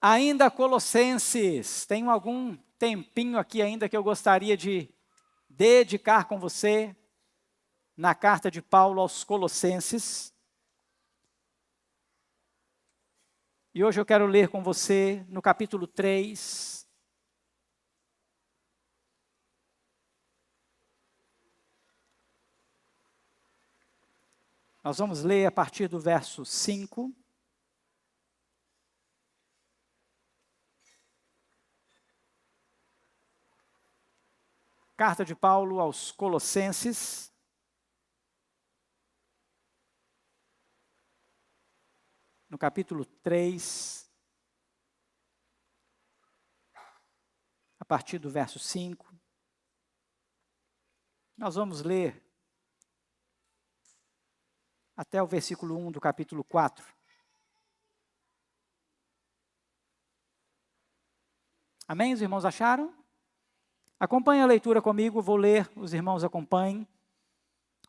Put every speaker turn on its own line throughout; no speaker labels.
Ainda Colossenses, tenho algum tempinho aqui ainda que eu gostaria de dedicar com você na carta de Paulo aos Colossenses. E hoje eu quero ler com você no capítulo 3. Nós vamos ler a partir do verso 5. Carta de Paulo aos Colossenses. No capítulo 3, a partir do verso 5. Nós vamos ler até o versículo 1 do capítulo 4. Amém? Os irmãos acharam? Acompanhe a leitura comigo, vou ler, os irmãos acompanhem.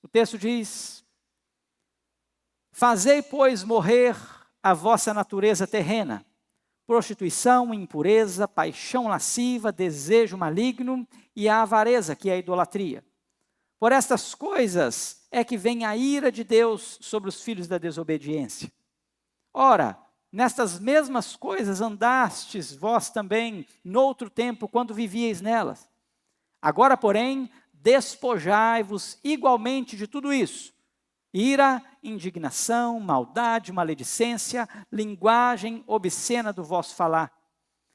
O texto diz: Fazei, pois, morrer a vossa natureza terrena, prostituição, impureza, paixão lasciva, desejo maligno e a avareza, que é a idolatria. Por estas coisas é que vem a ira de Deus sobre os filhos da desobediência. Ora, nestas mesmas coisas andastes vós também, noutro tempo, quando vivieis nelas. Agora, porém, despojai-vos igualmente de tudo isso: ira, indignação, maldade, maledicência, linguagem obscena do vosso falar.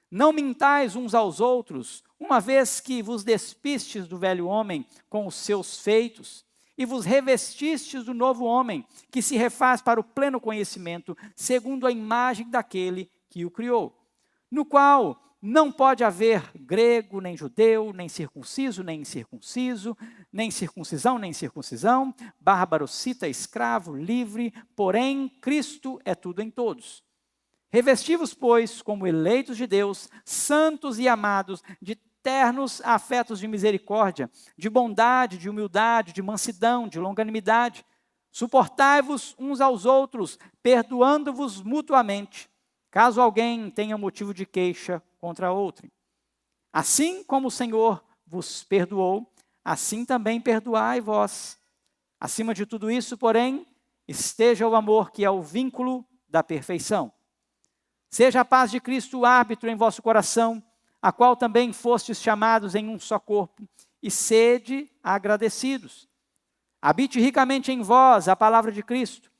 Não mintais uns aos outros, uma vez que vos despistes do velho homem com os seus feitos, e vos revestistes do novo homem, que se refaz para o pleno conhecimento, segundo a imagem daquele que o criou, no qual não pode haver grego, nem judeu, nem circunciso, nem incircunciso, nem circuncisão, nem circuncisão, bárbaro, cita, escravo, livre, porém Cristo é tudo em todos. Revesti-vos, pois, como eleitos de Deus, santos e amados, de ternos afetos de misericórdia, de bondade, de humildade, de mansidão, de longanimidade. Suportai-vos uns aos outros, perdoando-vos mutuamente, caso alguém tenha motivo de queixa contra outrem. Assim como o Senhor vos perdoou, assim também perdoai vós. Acima de tudo isso, porém, esteja o amor, que é o vínculo da perfeição. Seja a paz de Cristo o árbitro em vosso coração, a qual também fostes chamados em um só corpo, e sede agradecidos. Habite ricamente em vós a palavra de Cristo.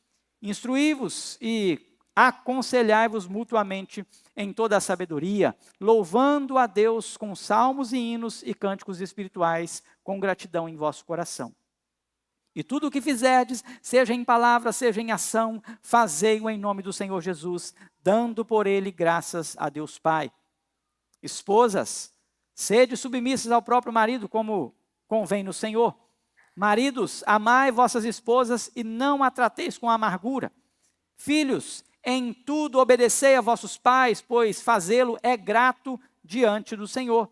Instruí-vos e aconselhai-vos mutuamente em toda a sabedoria, louvando a Deus com salmos e hinos e cânticos espirituais, com gratidão em vosso coração. E tudo o que fizerdes, seja em palavra, seja em ação, fazei-o em nome do Senhor Jesus, dando por ele graças a Deus Pai. Esposas, sede submissas ao próprio marido, como convém no Senhor. Maridos, amai vossas esposas e não a trateis com amargura. Filhos, em tudo obedecei a vossos pais, pois fazê-lo é grato diante do Senhor.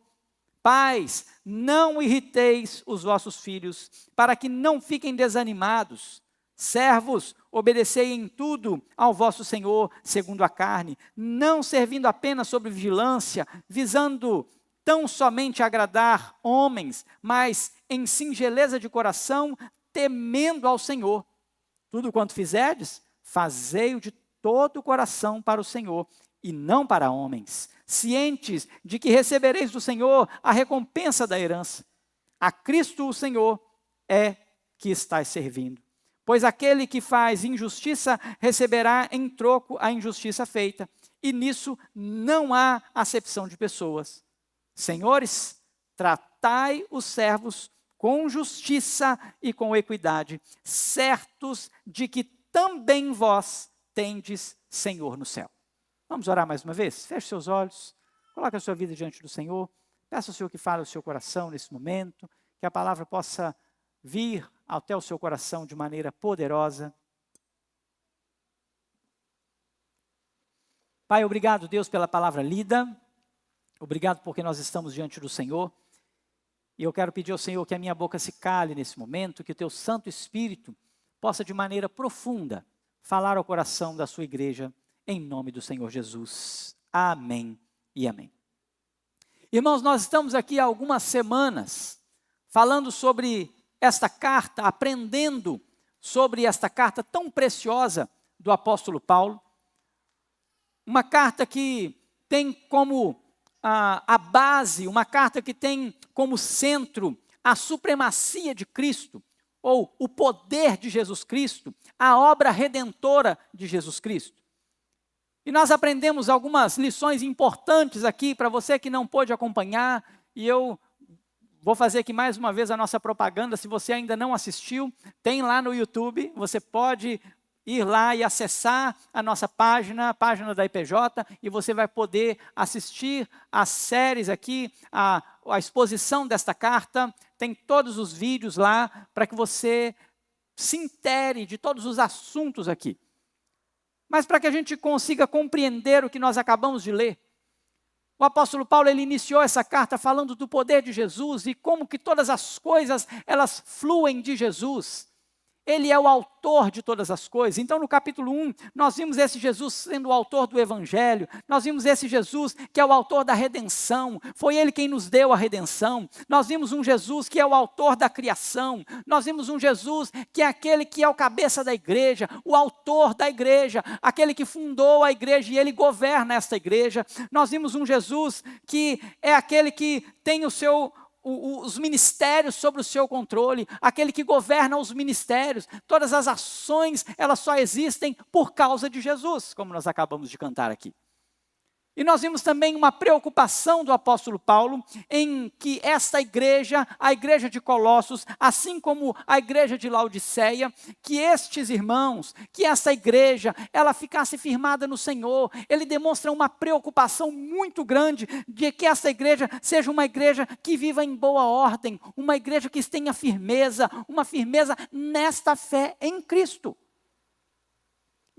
Pais, não irriteis os vossos filhos, para que não fiquem desanimados. Servos, obedecei em tudo ao vosso Senhor, segundo a carne, não servindo apenas sob vigilância, visando tão somente agradar homens, mas em singeleza de coração, temendo ao Senhor. Tudo quanto fizerdes, fazei-o de todo o coração para o Senhor, e não para homens, cientes de que recebereis do Senhor a recompensa da herança. A Cristo o Senhor é que estáis servindo. Pois aquele que faz injustiça receberá em troco a injustiça feita, e nisso não há acepção de pessoas. Senhores, tratai os servos com justiça e com equidade, certos de que também vós tendes Senhor no céu. Vamos orar mais uma vez? Feche seus olhos, coloque a sua vida diante do Senhor, peça ao Senhor que fale ao seu coração nesse momento, que a palavra possa vir até o seu coração de maneira poderosa. Pai, obrigado, Deus, pela palavra lida, obrigado porque nós estamos diante do Senhor, e eu quero pedir ao Senhor que a minha boca se cale nesse momento, que o teu Santo Espírito possa de maneira profunda falar ao coração da sua igreja, em nome do Senhor Jesus. Amém e amém. Irmãos, nós estamos aqui há algumas semanas falando sobre esta carta, aprendendo sobre esta carta tão preciosa do apóstolo Paulo. Uma carta que tem como a base, uma carta que tem como centro a supremacia de Cristo, ou o poder de Jesus Cristo, a obra redentora de Jesus Cristo. E nós aprendemos algumas lições importantes aqui para você que não pôde acompanhar, e eu vou fazer aqui mais uma vez a nossa propaganda. Se você ainda não assistiu, tem lá no YouTube, você pode ir lá e acessar a nossa página, a página da IPJ, e você vai poder assistir as séries aqui, a exposição desta carta. Tem todos os vídeos lá para que você se intere de todos os assuntos aqui. Mas para que a gente consiga compreender o que nós acabamos de ler, o apóstolo Paulo, ele iniciou essa carta falando do poder de Jesus e como que todas as coisas, elas fluem de Jesus. Ele é o autor de todas as coisas. Então, no capítulo 1, nós vimos esse Jesus sendo o autor do Evangelho. Nós vimos esse Jesus que é o autor da redenção. Foi Ele quem nos deu a redenção. Nós vimos um Jesus que é o autor da criação. Nós vimos um Jesus que é aquele que é o cabeça da igreja, o autor da igreja, aquele que fundou a igreja e Ele governa esta igreja. Nós vimos um Jesus que é aquele que tem os ministérios sobre o seu controle, aquele que governa os ministérios. Todas as ações, elas só existem por causa de Jesus, como nós acabamos de cantar aqui. E nós vimos também uma preocupação do apóstolo Paulo em que esta igreja, a igreja de Colossos, assim como a igreja de Laodiceia, que estes irmãos, que essa igreja, ela ficasse firmada no Senhor. Ele demonstra uma preocupação muito grande de que essa igreja seja uma igreja que viva em boa ordem, uma igreja que tenha firmeza, uma firmeza nesta fé em Cristo.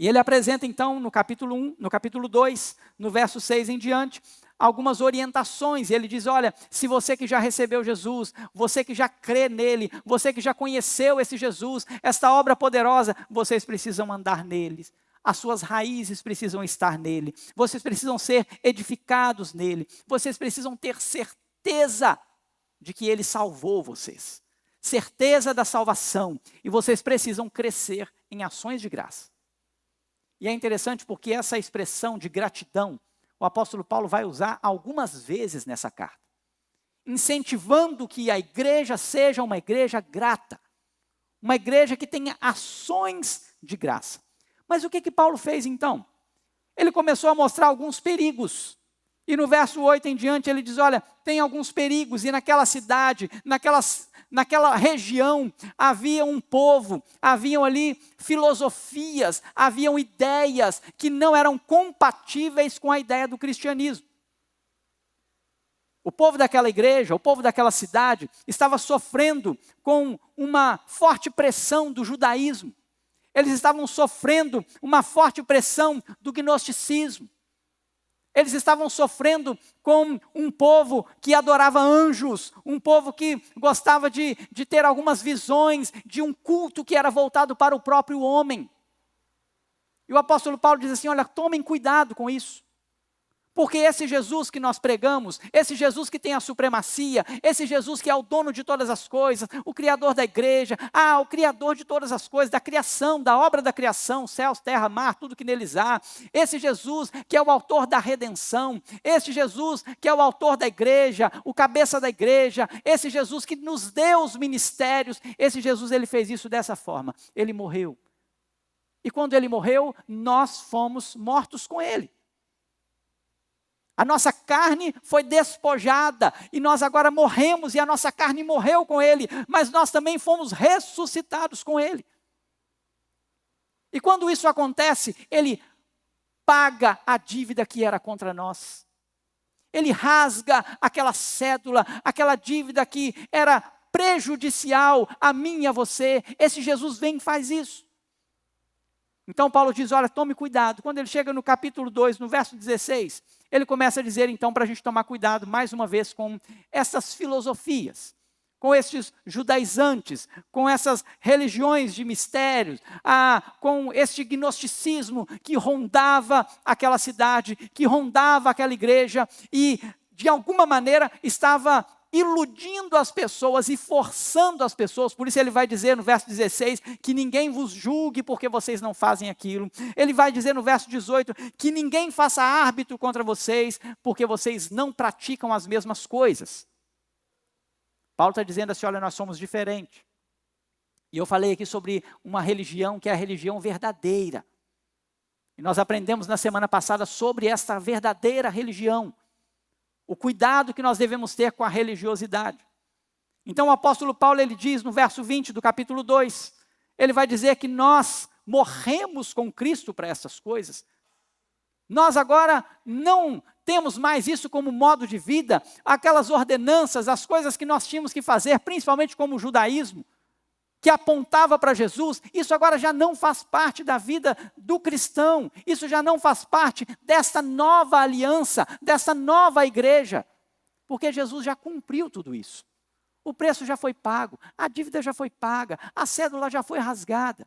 E ele apresenta então no capítulo 1, no capítulo 2, no verso 6 em diante, algumas orientações. E ele diz, olha, se você que já recebeu Jesus, você que já crê nele, você que já conheceu esse Jesus, esta obra poderosa, vocês precisam andar neles. As suas raízes precisam estar nele. Vocês precisam ser edificados nele. Vocês precisam ter certeza de que ele salvou vocês. Certeza da salvação. E vocês precisam crescer em ações de graça. E é interessante porque essa expressão de gratidão, o apóstolo Paulo vai usar algumas vezes nessa carta, incentivando que a igreja seja uma igreja grata, uma igreja que tenha ações de graça. Mas o que Paulo fez então? Ele começou a mostrar alguns perigos. E no verso 8 em diante ele diz, olha, tem alguns perigos, e naquela cidade, naquela região, havia um povo, haviam ali filosofias, haviam ideias que não eram compatíveis com a ideia do cristianismo. O povo daquela igreja, o povo daquela cidade, estava sofrendo com uma forte pressão do judaísmo. Eles estavam sofrendo uma forte pressão do gnosticismo. Eles estavam sofrendo com um povo que adorava anjos, um povo que gostava de ter algumas visões de um culto que era voltado para o próprio homem. E o apóstolo Paulo diz assim, olha, tomem cuidado com isso. Porque esse Jesus que nós pregamos, esse Jesus que tem a supremacia, esse Jesus que é o dono de todas as coisas, o Criador da igreja, o Criador de todas as coisas, da criação, da obra da criação, céus, terra, mar, tudo que neles há. Esse Jesus que é o autor da redenção, esse Jesus que é o autor da igreja, o cabeça da igreja, esse Jesus que nos deu os ministérios, esse Jesus, ele fez isso dessa forma, ele morreu. E quando ele morreu, nós fomos mortos com ele. A nossa carne foi despojada e nós agora morremos e a nossa carne morreu com ele, mas nós também fomos ressuscitados com ele. E quando isso acontece, ele paga a dívida que era contra nós. Ele rasga aquela cédula, aquela dívida que era prejudicial a mim e a você. Esse Jesus vem e faz isso. Então Paulo diz, olha, tome cuidado. Quando ele chega no capítulo 2, no verso 16, ele começa a dizer então para a gente tomar cuidado mais uma vez com essas filosofias, com estes judaizantes, com essas religiões de mistérios, com este gnosticismo que rondava aquela cidade, que rondava aquela igreja e, de alguma maneira, estava iludindo as pessoas e forçando as pessoas. Por isso ele vai dizer no verso 16 que ninguém vos julgue porque vocês não fazem aquilo. Ele vai dizer no verso 18 que ninguém faça árbitro contra vocês porque vocês não praticam as mesmas coisas. Paulo está dizendo assim, olha, nós somos diferentes. E eu falei aqui sobre uma religião que é a religião verdadeira. E nós aprendemos na semana passada sobre esta verdadeira religião. O cuidado que nós devemos ter com a religiosidade. Então o apóstolo Paulo, ele diz no verso 20 do capítulo 2, ele vai dizer que nós morremos com Cristo para essas coisas. Nós agora não temos mais isso como modo de vida, aquelas ordenanças, as coisas que nós tínhamos que fazer, principalmente como o judaísmo, que apontava para Jesus, isso agora já não faz parte da vida do cristão, isso já não faz parte dessa nova aliança, dessa nova igreja, porque Jesus já cumpriu tudo isso. O preço já foi pago, a dívida já foi paga, a cédula já foi rasgada.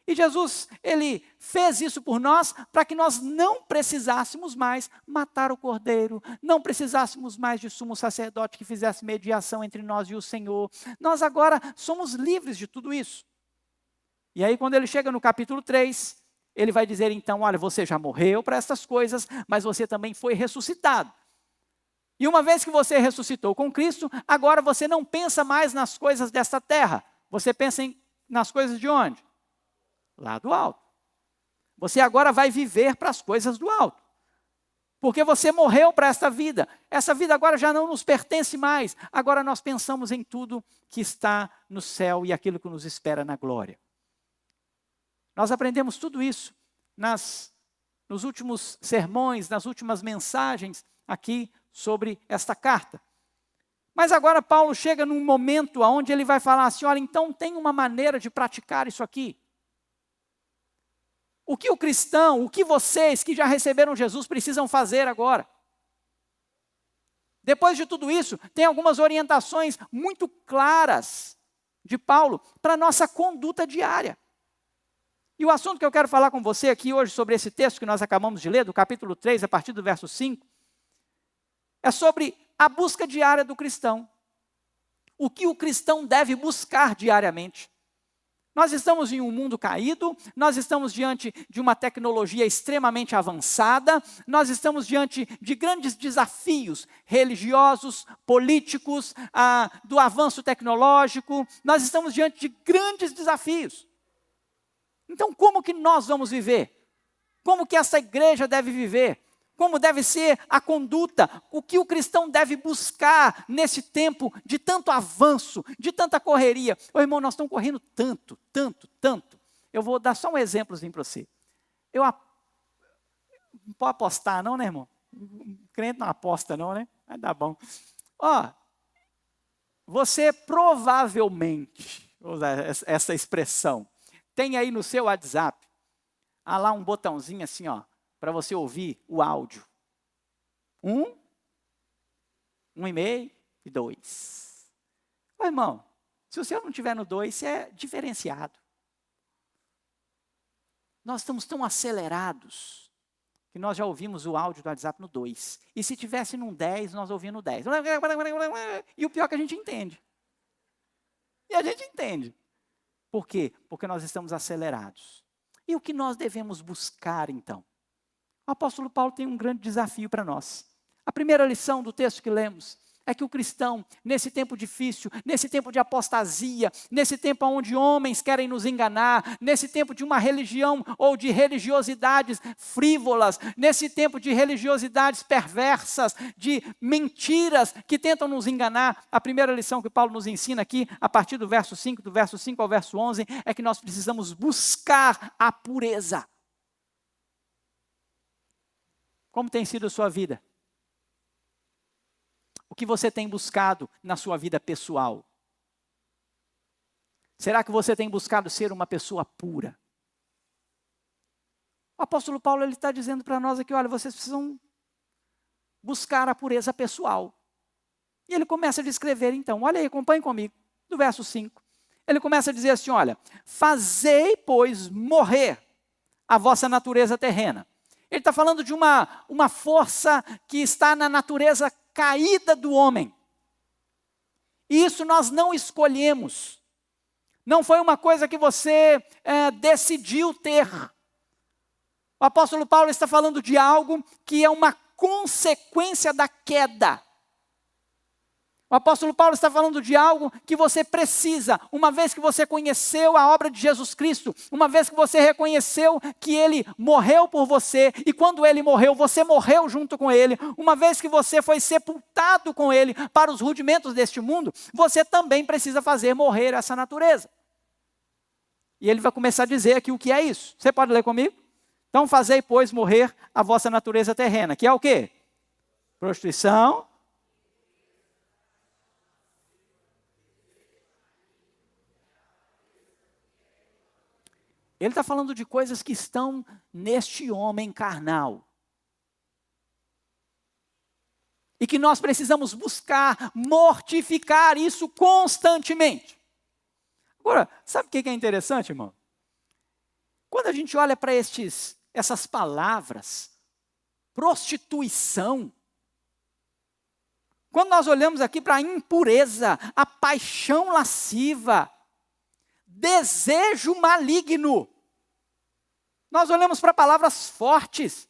E Jesus, ele fez isso por nós para que nós não precisássemos mais matar o cordeiro, não precisássemos mais de sumo sacerdote que fizesse mediação entre nós e o Senhor. Nós agora somos livres de tudo isso. E aí quando ele chega no capítulo 3, ele vai dizer então, olha, você já morreu para essas coisas, mas você também foi ressuscitado. E uma vez que você ressuscitou com Cristo, agora você não pensa mais nas coisas desta terra. Você pensa nas coisas de onde? Lá do alto. Você agora vai viver para as coisas do alto. Porque você morreu para esta vida. Essa vida agora já não nos pertence mais. Agora nós pensamos em tudo que está no céu e aquilo que nos espera na glória. Nós aprendemos tudo isso nos últimos sermões, nas últimas mensagens aqui sobre esta carta. Mas agora Paulo chega num momento onde ele vai falar assim, olha, então tem uma maneira de praticar isso aqui. O que o cristão, o que vocês que já receberam Jesus precisam fazer agora? Depois de tudo isso, tem algumas orientações muito claras de Paulo para a nossa conduta diária. E o assunto que eu quero falar com você aqui hoje sobre esse texto que nós acabamos de ler, do capítulo 3, a partir do verso 5, é sobre a busca diária do cristão. O que o cristão deve buscar diariamente. Nós estamos em um mundo caído, nós estamos diante de uma tecnologia extremamente avançada, nós estamos diante de grandes desafios religiosos, políticos, do avanço tecnológico, nós estamos diante de grandes desafios. Então, como que nós vamos viver? Como que essa igreja deve viver? Como deve ser a conduta? O que o cristão deve buscar nesse tempo de tanto avanço, de tanta correria? Ô irmão, nós estamos correndo tanto, tanto, tanto. Eu vou dar só um exemplozinho para você. Não pode apostar não, né, irmão? Crente não aposta não, né? Vai dar bom. Você provavelmente, vou usar essa expressão, tem aí no seu WhatsApp, lá um botãozinho assim, para você ouvir o áudio. 1,5 e 2. Ô, irmão, se o senhor não estiver no 2, você é diferenciado. Nós estamos tão acelerados que nós já ouvimos o áudio do WhatsApp no 2. E se tivesse no 10, nós ouvimos no 10. E o pior é que a gente entende. E a gente entende. Por quê? Porque nós estamos acelerados. E o que nós devemos buscar, então? O apóstolo Paulo tem um grande desafio para nós. A primeira lição do texto que lemos é que o cristão, nesse tempo difícil, nesse tempo de apostasia, nesse tempo onde homens querem nos enganar, nesse tempo de uma religião ou de religiosidades frívolas, nesse tempo de religiosidades perversas, de mentiras que tentam nos enganar, a primeira lição que Paulo nos ensina aqui, a partir do verso 5 ao verso 11, é que nós precisamos buscar a pureza. Como tem sido a sua vida? O que você tem buscado na sua vida pessoal? Será que você tem buscado ser uma pessoa pura? O apóstolo Paulo está dizendo para nós aqui, olha, vocês precisam buscar a pureza pessoal. E ele começa a descrever então, olha aí, acompanhe comigo, do verso 5. Ele começa a dizer assim, olha, fazei, pois, morrer a vossa natureza terrena. Ele está falando de uma força que está na natureza caída do homem. E isso nós não escolhemos. Não foi uma coisa que você decidiu ter. O apóstolo Paulo está falando de algo que é uma consequência da queda. O apóstolo Paulo está falando de algo que você precisa, uma vez que você conheceu a obra de Jesus Cristo, uma vez que você reconheceu que Ele morreu por você, e quando Ele morreu, você morreu junto com Ele, uma vez que você foi sepultado com Ele para os rudimentos deste mundo, você também precisa fazer morrer essa natureza. E ele vai começar a dizer aqui o que é isso. Você pode ler comigo? Então, fazei, pois, morrer a vossa natureza terrena, que é o quê? Prostituição. Ele está falando de coisas que estão neste homem carnal. E que nós precisamos buscar mortificar isso constantemente. Agora, sabe o que é interessante, irmão? Quando a gente olha para essas palavras, prostituição, quando nós olhamos aqui para a impureza, a paixão lasciva, desejo maligno, nós olhamos para palavras fortes.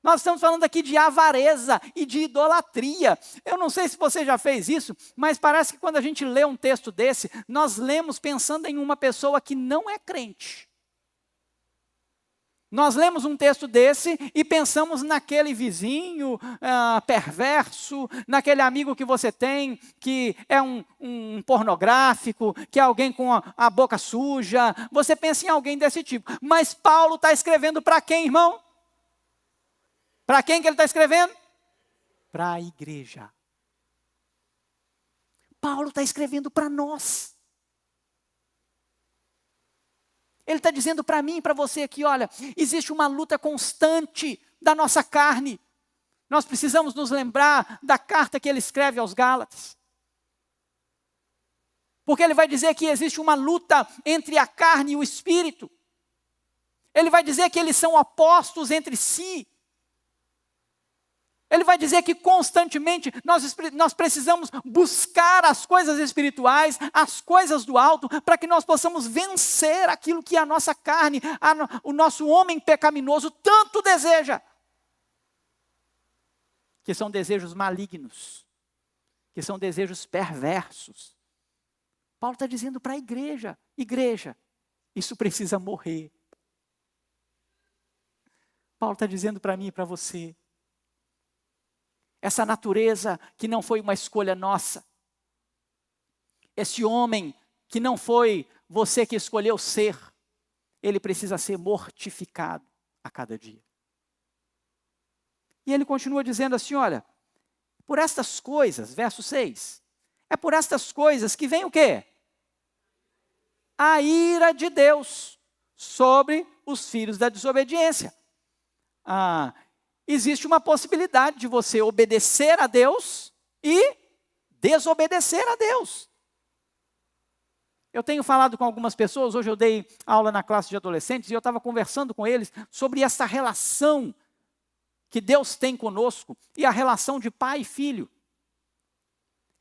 Nós estamos falando aqui de avareza e de idolatria. Eu não sei se você já fez isso, mas parece que quando a gente lê um texto desse, nós lemos pensando em uma pessoa que não é crente. Nós lemos um texto desse e pensamos naquele vizinho perverso, naquele amigo que você tem, que é um pornográfico, que é alguém com a boca suja. Você pensa em alguém desse tipo. Mas Paulo está escrevendo para quem, irmão? Para quem que ele está escrevendo? Para a igreja. Paulo está escrevendo para nós. Ele está dizendo para mim e para você aqui, olha, existe uma luta constante da nossa carne. Nós precisamos nos lembrar da carta que ele escreve aos Gálatas. Porque ele vai dizer que existe uma luta entre a carne e o espírito. Ele vai dizer que eles são opostos entre si. Ele vai dizer que constantemente nós precisamos buscar as coisas espirituais, as coisas do alto, para que nós possamos vencer aquilo que a nossa carne, o nosso homem pecaminoso tanto deseja. Que são desejos malignos, que são desejos perversos. Paulo está dizendo para a igreja, isso precisa morrer. Paulo está dizendo para mim e para você, essa natureza que não foi uma escolha nossa. Esse homem que não foi você que escolheu ser. Ele precisa ser mortificado a cada dia. E ele continua dizendo assim, olha, por estas coisas, verso 6, é por estas coisas que vem o quê? A ira de Deus sobre os filhos da desobediência. Existe uma possibilidade de você obedecer a Deus e desobedecer a Deus. Eu tenho falado com algumas pessoas, hoje eu dei aula na classe de adolescentes, e eu estava conversando com eles sobre essa relação que Deus tem conosco, e a relação de pai e filho.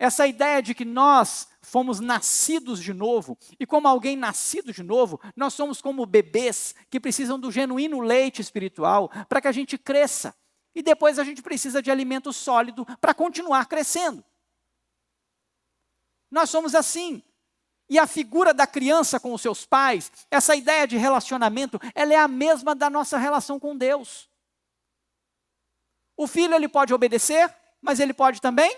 Essa ideia de que nós fomos nascidos de novo, e como alguém nascido de novo, nós somos como bebês que precisam do genuíno leite espiritual para que a gente cresça. E depois a gente precisa de alimento sólido para continuar crescendo. Nós somos assim. E a figura da criança com os seus pais, essa ideia de relacionamento, ela é a mesma da nossa relação com Deus. O filho, ele pode obedecer, mas ele pode também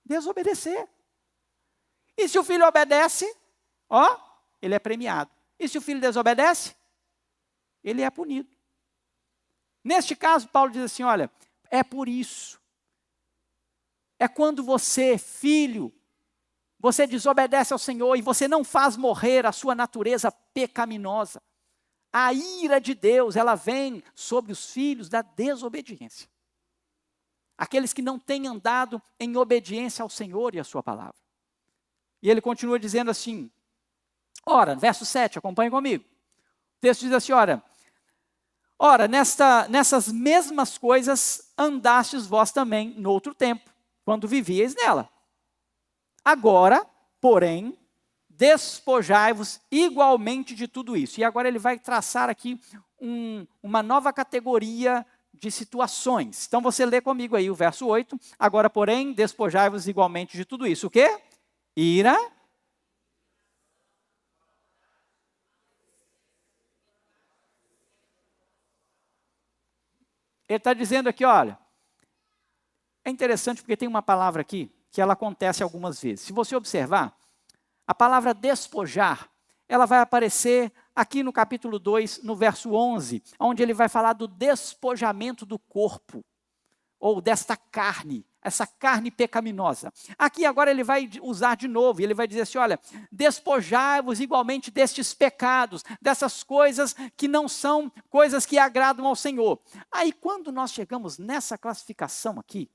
desobedecer. E se o filho obedece, ele é premiado. E se o filho desobedece, ele é punido. Neste caso, Paulo diz assim, olha, é por isso. É quando você, filho, você desobedece ao Senhor e você não faz morrer a sua natureza pecaminosa. A ira de Deus, ela vem sobre os filhos da desobediência. aqueles que não têm andado em obediência ao Senhor e à sua palavra. E ele continua dizendo assim, ora, verso 7, acompanhe comigo. O texto diz assim, ora, nessas mesmas coisas andastes vós também no outro tempo, quando vivíeis nela. Agora, porém, despojai-vos igualmente de tudo isso. E agora ele vai traçar aqui uma nova categoria de situações. Então você lê comigo aí o verso 8. Agora, porém, despojai-vos igualmente de tudo isso. O quê? Ira. Ele está dizendo aqui, olha, é interessante porque tem uma palavra aqui que ela acontece algumas vezes. Se você observar, a palavra despojar, ela vai aparecer aqui no capítulo 2, no verso 11, onde ele vai falar do despojamento do corpo, ou desta carne, essa carne pecaminosa. Aqui agora ele vai usar de novo, e ele vai dizer assim, olha, despojai-vos igualmente destes pecados, dessas coisas que não são coisas que agradam ao Senhor. Aí quando nós chegamos nessa classificação aqui,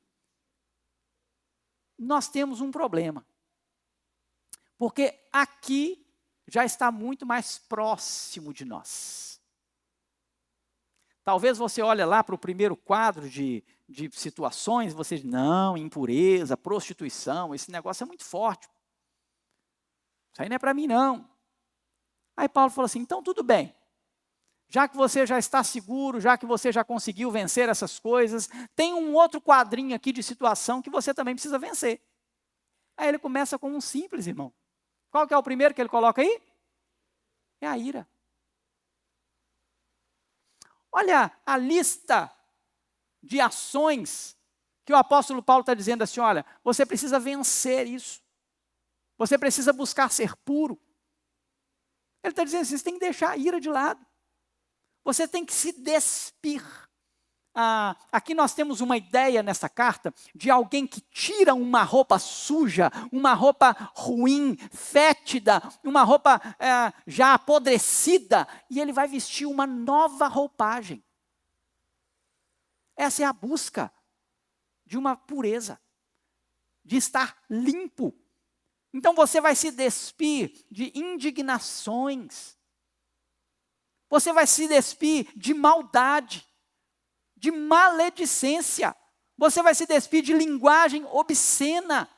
nós temos um problema. Porque aqui já está muito mais próximo de nós. Talvez você olhe lá para o primeiro quadro de situações, você diz, não, impureza, prostituição, esse negócio é muito forte. Isso aí não é para mim, não. Aí Paulo falou assim, então tudo bem. Já que você já está seguro, já que você já conseguiu vencer essas coisas, tem um outro quadrinho aqui de situação que você também precisa vencer. Aí ele começa com um simples, irmão. Qual que é o primeiro que ele coloca aí? É a ira. Olha a lista de ações que o apóstolo Paulo está dizendo assim, olha, você precisa vencer isso. Você precisa buscar ser puro. Ele está dizendo assim, você tem que deixar a ira de lado. Você tem que se despir. Aqui nós temos uma ideia nessa carta de alguém que tira uma roupa suja, uma roupa ruim, fétida, uma roupa já apodrecida, e ele vai vestir uma nova roupagem. Essa é a busca de uma pureza, de estar limpo. Então você vai se despir de indignações, você vai se despir de maldade, de maledicência. Você vai se despir de linguagem obscena.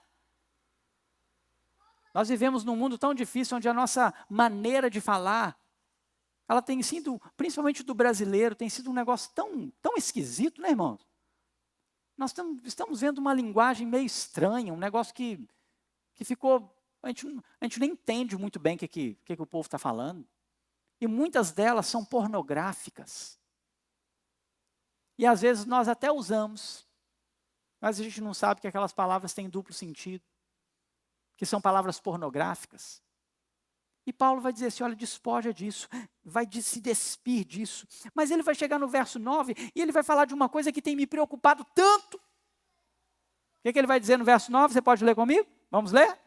Nós vivemos num mundo tão difícil, onde a nossa maneira de falar, ela tem sido, principalmente do brasileiro, tem sido um negócio tão esquisito, né, irmãos? Nós estamos vendo uma linguagem meio estranha, um negócio que ficou, a gente nem entende muito bem o que o povo está falando. E muitas delas são pornográficas. E às vezes nós até usamos, mas a gente não sabe que aquelas palavras têm duplo sentido, que são palavras pornográficas. E Paulo vai dizer assim, olha, despoja disso, vai se despir disso. Mas ele vai chegar no verso 9 e ele vai falar de uma coisa que tem me preocupado tanto. O que ele vai dizer no verso 9? Você pode ler comigo? Vamos ler?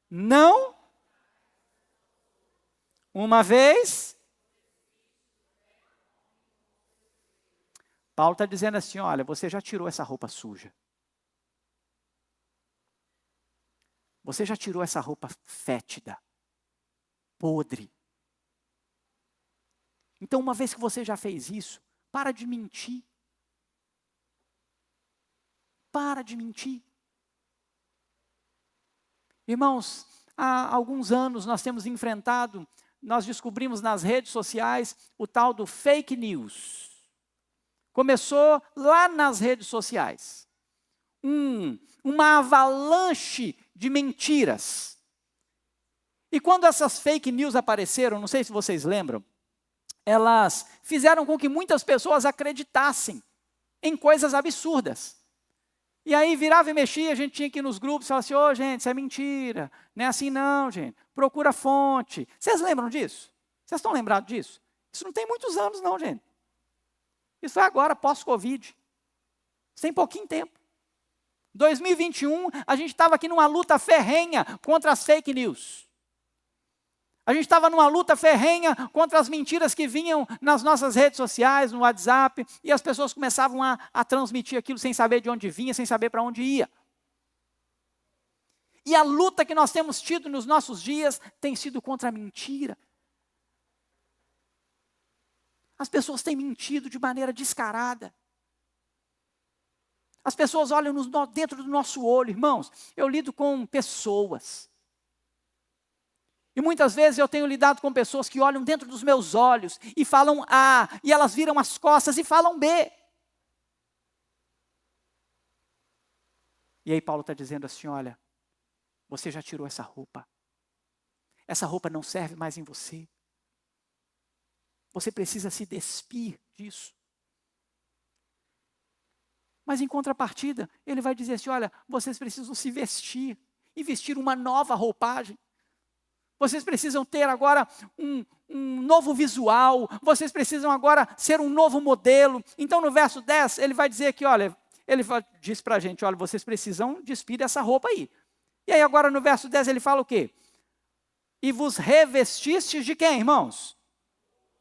Não, uma vez... Paulo está dizendo assim, olha, você já tirou essa roupa suja. Você já tirou essa roupa fétida, podre. Então, uma vez que você já fez isso, para de mentir. Para de mentir. Irmãos, há alguns anos nós temos enfrentado, nós descobrimos nas redes sociais o tal do fake news. Começou lá nas redes sociais. Uma avalanche de mentiras. E quando essas fake news apareceram, não sei se vocês lembram, elas fizeram com que muitas pessoas acreditassem em coisas absurdas. E aí virava e mexia, a gente tinha que ir nos grupos e falar assim, gente, isso é mentira, não é assim não, gente, procura a fonte. Vocês lembram disso? Vocês estão lembrados disso? Isso não tem muitos anos não, gente. Isso foi agora, pós-Covid. Isso tem pouquinho tempo. 2021, a gente estava aqui numa luta ferrenha contra as fake news. A gente estava numa luta ferrenha contra as mentiras que vinham nas nossas redes sociais, no WhatsApp, e as pessoas começavam a transmitir aquilo sem saber de onde vinha, sem saber para onde ia. E a luta que nós temos tido nos nossos dias tem sido contra a mentira. As pessoas têm mentido de maneira descarada. As pessoas olham dentro do nosso olho, irmãos. Eu lido com pessoas. E muitas vezes eu tenho lidado com pessoas que olham dentro dos meus olhos e falam A, e elas viram as costas e falam B. E aí Paulo está dizendo assim, olha, você já tirou essa roupa. Essa roupa não serve mais em você. Você precisa se despir disso. Mas em contrapartida, ele vai dizer assim, olha, vocês precisam se vestir e vestir uma nova roupagem. Vocês precisam ter agora um novo visual, vocês precisam agora ser um novo modelo. Então no verso 10, ele vai dizer que, olha, ele diz para a gente, olha, vocês precisam despir dessa roupa aí. E aí agora no verso 10 ele fala o quê? E vos revestistes de quem, irmãos?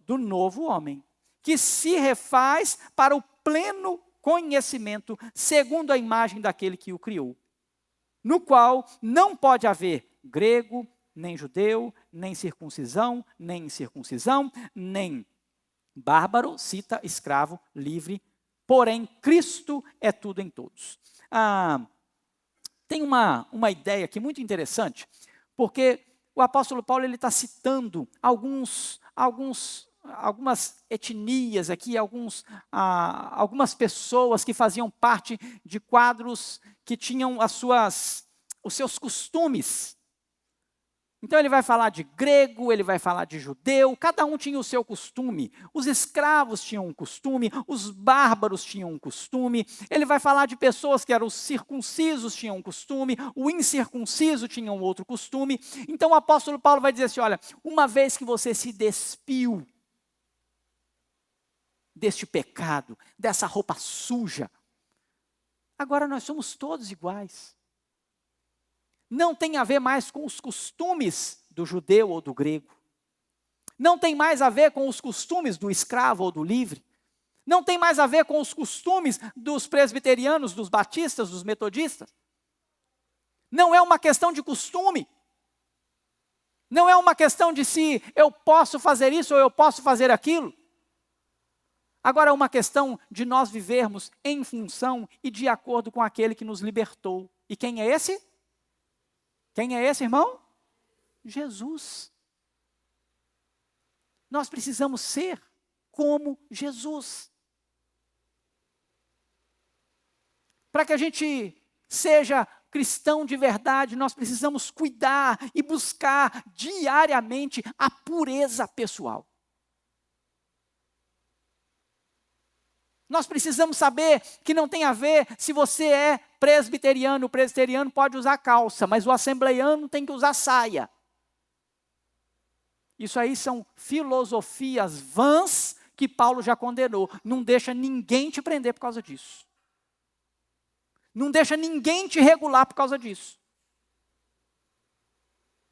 Do novo homem, que se refaz para o pleno conhecimento, segundo a imagem daquele que o criou, no qual não pode haver grego, nem judeu, nem circuncisão, nem incircuncisão, nem bárbaro, cita, escravo, livre, porém Cristo é tudo em todos. Tem uma ideia aqui muito interessante, porque o apóstolo Paulo está citando algumas etnias aqui, algumas pessoas que faziam parte de quadros que tinham os seus costumes. Então ele vai falar de grego, ele vai falar de judeu, cada um tinha o seu costume. Os escravos tinham um costume, os bárbaros tinham um costume. Ele vai falar de pessoas que eram os circuncisos, tinham um costume, o incircunciso tinha um outro costume. Então o apóstolo Paulo vai dizer assim, olha, uma vez que você se despiu deste pecado, dessa roupa suja, agora nós somos todos iguais. Não tem a ver mais com os costumes do judeu ou do grego. Não tem mais a ver com os costumes do escravo ou do livre. Não tem mais a ver com os costumes dos presbiterianos, dos batistas, dos metodistas. Não é uma questão de costume. Não é uma questão de se eu posso fazer isso ou eu posso fazer aquilo. Agora é uma questão de nós vivermos em função e de acordo com aquele que nos libertou. E quem é esse? Quem é esse, irmão? Jesus. Nós precisamos ser como Jesus. Para que a gente seja cristão de verdade, nós precisamos cuidar e buscar diariamente a pureza pessoal. Nós precisamos saber que não tem a ver se você é presbiteriano. O presbiteriano pode usar calça, mas o assembleiano tem que usar saia. Isso aí são filosofias vãs que Paulo já condenou. Não deixa ninguém te prender por causa disso. Não deixa ninguém te regular por causa disso.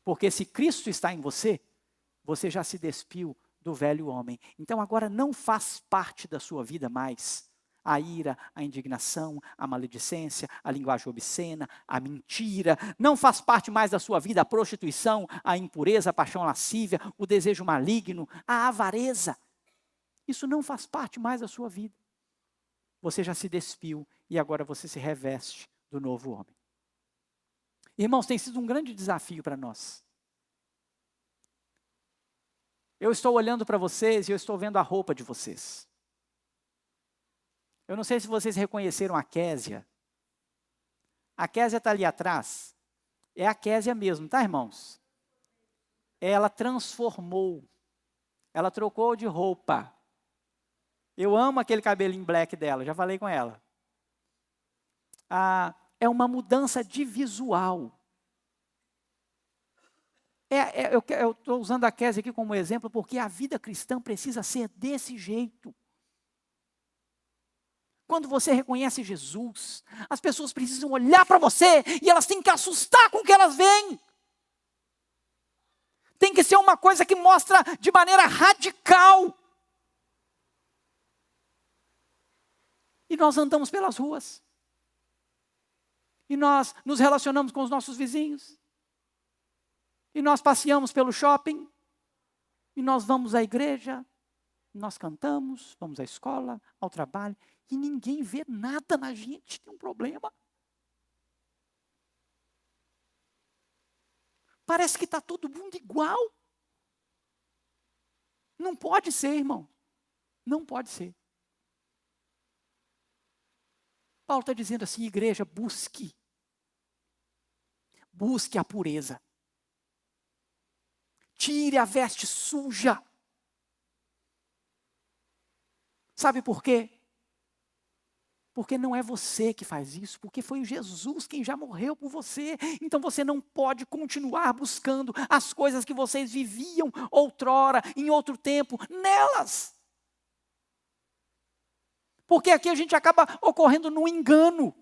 Porque se Cristo está em você, você já se despiu do velho homem. Então agora não faz parte da sua vida mais a ira, a indignação, a maledicência, a linguagem obscena, a mentira. Não faz parte mais da sua vida a prostituição, a impureza, a paixão lascívia, o desejo maligno, a avareza. Isso não faz parte mais da sua vida. Você já se despiu e agora você se reveste do novo homem. Irmãos, tem sido um grande desafio para nós. Eu estou olhando para vocês e eu estou vendo a roupa de vocês. Eu não sei se vocês reconheceram a Késia. A Késia está ali atrás. É a Késia mesmo, tá, irmãos? Ela transformou. Ela trocou de roupa. Eu amo aquele cabelinho black dela, já falei com ela. É uma mudança de visual. Eu estou usando a Késia aqui como exemplo porque a vida cristã precisa ser desse jeito. Quando você reconhece Jesus, as pessoas precisam olhar para você e elas têm que assustar com o que elas veem. Tem que ser uma coisa que mostra de maneira radical. E nós andamos pelas ruas. E nós nos relacionamos com os nossos vizinhos. E nós passeamos pelo shopping. E nós vamos à igreja. Nós cantamos, vamos à escola, ao trabalho. E ninguém vê nada na gente, tem um problema. Parece que está todo mundo igual. Não pode ser, irmão. Não pode ser. Paulo está dizendo assim, igreja, busque a pureza. Tire a veste suja. Sabe por quê? Porque não é você que faz isso, porque foi Jesus quem já morreu por você. Então você não pode continuar buscando as coisas que vocês viviam outrora, em outro tempo, nelas. Porque aqui a gente acaba ocorrendo num engano.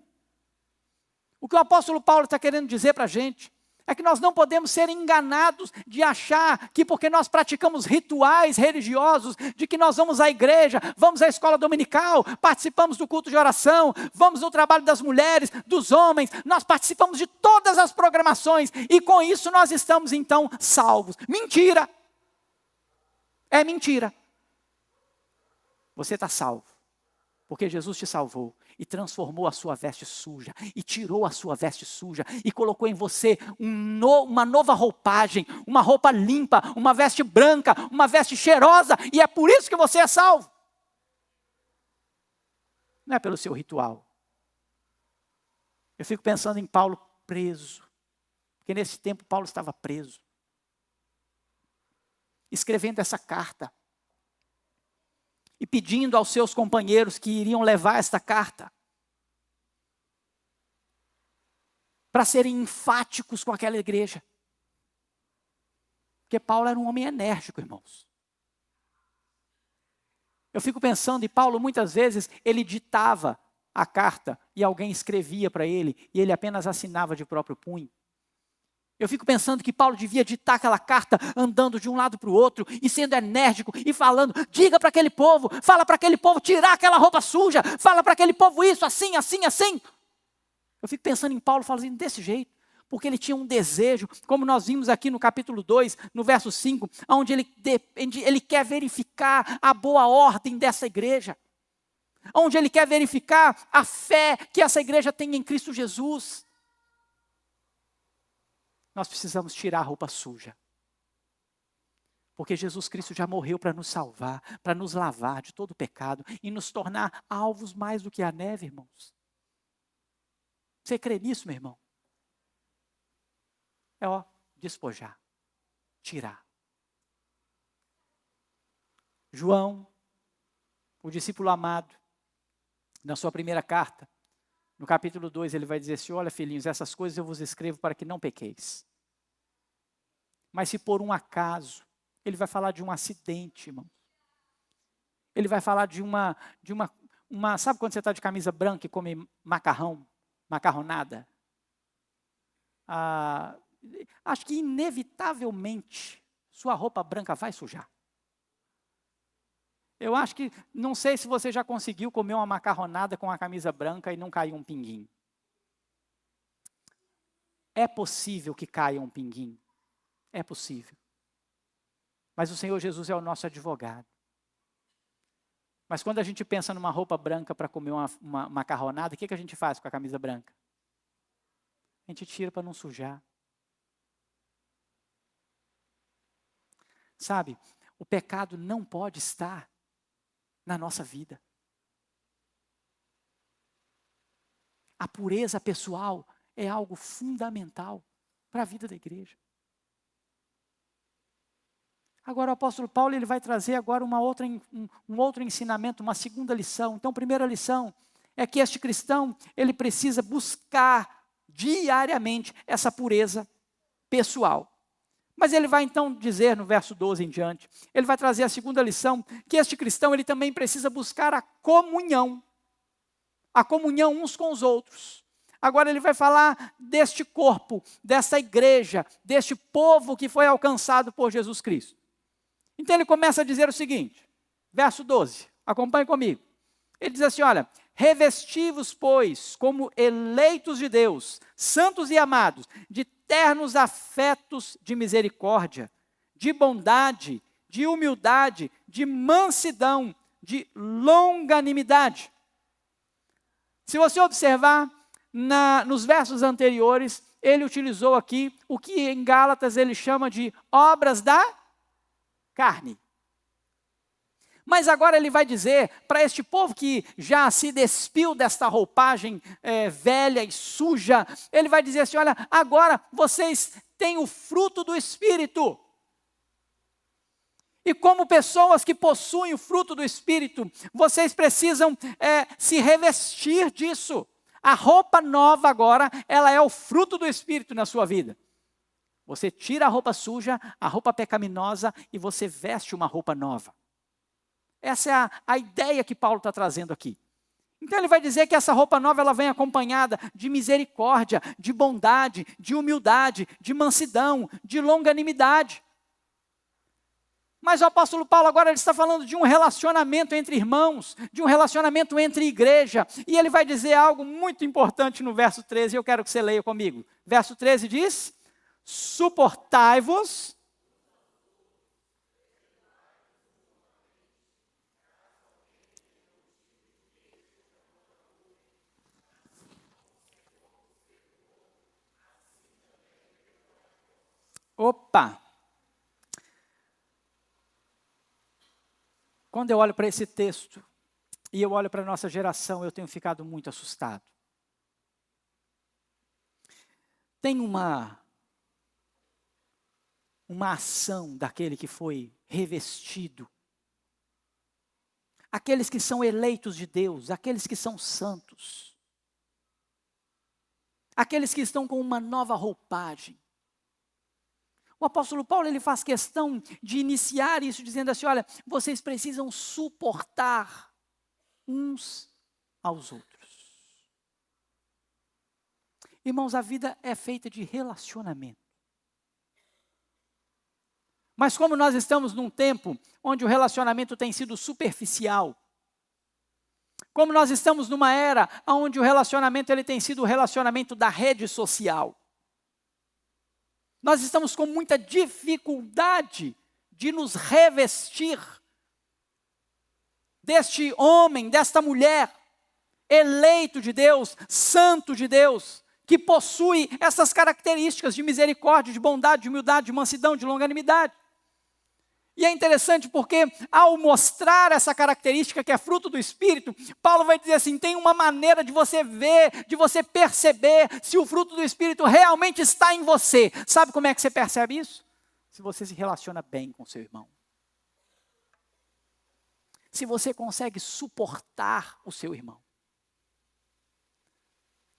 O que o apóstolo Paulo está querendo dizer para a gente é que nós não podemos ser enganados de achar que porque nós praticamos rituais religiosos, de que nós vamos à igreja, vamos à escola dominical, participamos do culto de oração, vamos no trabalho das mulheres, dos homens, nós participamos de todas as programações e com isso nós estamos então salvos. Mentira! É mentira. Você está salvo. Porque Jesus te salvou e transformou a sua veste suja, e tirou a sua veste suja, e colocou em você uma nova roupagem, uma roupa limpa, uma veste branca, uma veste cheirosa, e é por isso que você é salvo. Não é pelo seu ritual. Eu fico pensando em Paulo preso, porque nesse tempo Paulo estava preso, escrevendo essa carta, e pedindo aos seus companheiros que iriam levar esta carta, para serem enfáticos com aquela igreja. Porque Paulo era um homem enérgico, irmãos. Eu fico pensando, e Paulo muitas vezes, ele ditava a carta, e alguém escrevia para ele, e ele apenas assinava de próprio punho. Eu fico pensando que Paulo devia ditar aquela carta andando de um lado para o outro e sendo enérgico e falando, diga para aquele povo, fala para aquele povo tirar aquela roupa suja, fala para aquele povo isso, assim, assim, assim. Eu fico pensando em Paulo falando desse jeito, porque ele tinha um desejo, como nós vimos aqui no capítulo 2, no verso 5, onde ele quer verificar a boa ordem dessa igreja, onde ele quer verificar a fé que essa igreja tem em Cristo Jesus. Nós precisamos tirar a roupa suja. Porque Jesus Cristo já morreu para nos salvar, para nos lavar de todo pecado e nos tornar alvos mais do que a neve, irmãos. Você crê nisso, meu irmão? É despojar, tirar. João, o discípulo amado, na sua primeira carta, no capítulo 2, ele vai dizer assim, olha filhinhos, essas coisas eu vos escrevo para que não pequeis. Mas se por um acaso, ele vai falar de um acidente, irmão. Ele vai falar de uma sabe quando você está de camisa branca e come macarronada? Acho que inevitavelmente sua roupa branca vai sujar. Eu acho que, não sei se você já conseguiu comer uma macarronada com a camisa branca e não caiu um pinguinho. É possível que caia um pinguinho. É possível. Mas o Senhor Jesus é o nosso advogado. Mas quando a gente pensa numa roupa branca para comer uma macarronada, o que a gente faz com a camisa branca? A gente tira para não sujar. Sabe, o pecado não pode estar na nossa vida. A pureza pessoal é algo fundamental para a vida da igreja. Agora o apóstolo Paulo ele vai trazer agora um outro ensinamento, uma segunda lição. Então, a primeira lição é que este cristão, ele precisa buscar diariamente essa pureza pessoal. Mas ele vai então dizer no verso 12 em diante, ele vai trazer a segunda lição, que este cristão ele também precisa buscar a comunhão uns com os outros. Agora ele vai falar deste corpo, dessa igreja, deste povo que foi alcançado por Jesus Cristo. Então ele começa a dizer o seguinte, verso 12, acompanhe comigo. Ele diz assim, olha, revesti-vos, pois, como eleitos de Deus, santos e amados, de ternos afetos de misericórdia, de bondade, de humildade, de mansidão, de longanimidade. Se você observar, nos versos anteriores, ele utilizou aqui o que em Gálatas ele chama de obras da carne. Mas agora ele vai dizer para este povo que já se despiu desta roupagem velha e suja, ele vai dizer assim, olha, agora vocês têm o fruto do Espírito. E como pessoas que possuem o fruto do Espírito, vocês precisam se revestir disso. A roupa nova agora, ela é o fruto do Espírito na sua vida. Você tira a roupa suja, a roupa pecaminosa e você veste uma roupa nova. Essa é a ideia que Paulo está trazendo aqui. Então ele vai dizer que essa roupa nova ela vem acompanhada de misericórdia, de bondade, de humildade, de mansidão, de longanimidade. Mas o apóstolo Paulo agora ele está falando de um relacionamento entre irmãos, de um relacionamento entre igreja. E ele vai dizer algo muito importante no verso 13, e eu quero que você leia comigo. Verso 13 diz, suportai-vos. Opa! Quando eu olho para esse texto, e eu olho para a nossa geração, eu tenho ficado muito assustado. Tem uma ação daquele que foi revestido. Aqueles que são eleitos de Deus, aqueles que são santos. Aqueles que estão com uma nova roupagem. O apóstolo Paulo ele faz questão de iniciar isso dizendo assim, olha, vocês precisam suportar uns aos outros. Irmãos, a vida é feita de relacionamento. Mas como nós estamos num tempo onde o relacionamento tem sido superficial, como nós estamos numa era onde o relacionamento ele tem sido o relacionamento da rede social, nós estamos com muita dificuldade de nos revestir deste homem, desta mulher, eleito de Deus, santo de Deus, que possui essas características de misericórdia, de bondade, de humildade, de mansidão, de longanimidade. E é interessante porque, ao mostrar essa característica que é fruto do Espírito, Paulo vai dizer assim, tem uma maneira de você ver, de você perceber se o fruto do Espírito realmente está em você. Sabe como é que você percebe isso? Se você se relaciona bem com seu irmão. Se você consegue suportar o seu irmão.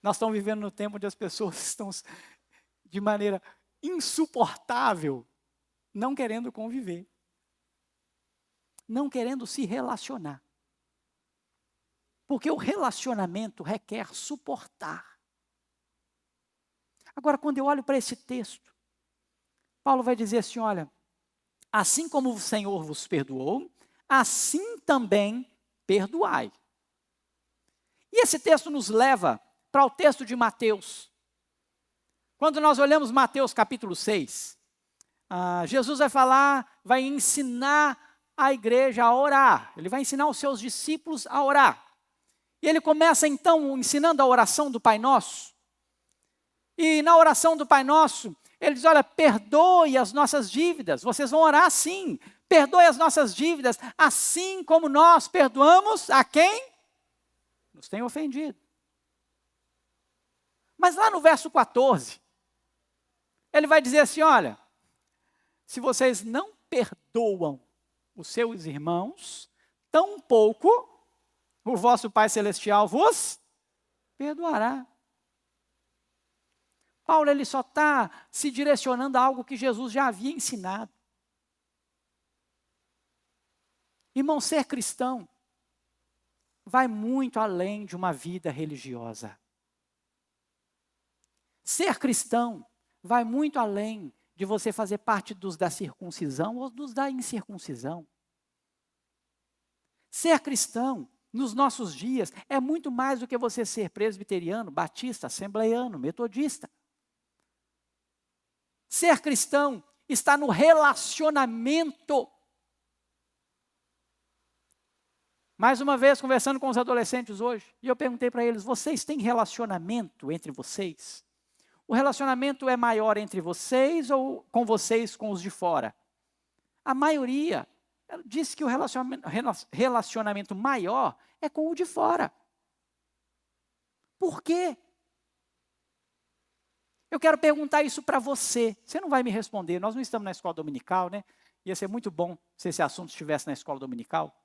Nós estamos vivendo no tempo onde as pessoas estão de maneira insuportável, não querendo conviver. Não querendo se relacionar. Porque o relacionamento requer suportar. Agora, quando eu olho para esse texto, Paulo vai dizer assim, olha, assim como o Senhor vos perdoou, assim também perdoai. E esse texto nos leva para o texto de Mateus. Quando nós olhamos Mateus capítulo 6, Jesus vai falar, vai ensinar a igreja a orar. Ele vai ensinar os seus discípulos a orar. E ele começa então ensinando a oração do Pai Nosso. E na oração do Pai Nosso, ele diz, olha, perdoe as nossas dívidas. Vocês vão orar assim. Perdoe as nossas dívidas, assim como nós perdoamos a quem nos tem ofendido. Mas lá no verso 14, ele vai dizer assim, olha, se vocês não perdoam os seus irmãos, tampouco o vosso Pai Celestial vos perdoará. Paulo ele só está se direcionando a algo que Jesus já havia ensinado. Irmão, ser cristão vai muito além de uma vida religiosa. Ser cristão vai muito além de você fazer parte dos da circuncisão ou dos da incircuncisão. Ser cristão, nos nossos dias, é muito mais do que você ser presbiteriano, batista, assembleiano, metodista. Ser cristão está no relacionamento. Mais uma vez, conversando com os adolescentes hoje, e eu perguntei para eles, vocês têm relacionamento entre vocês? O relacionamento é maior entre vocês ou com vocês com os de fora? A maioria diz que o relacionamento maior é com o de fora. Por quê? Eu quero perguntar isso para você. Você não vai me responder, nós não estamos na escola dominical, né? Ia ser muito bom se esse assunto estivesse na escola dominical.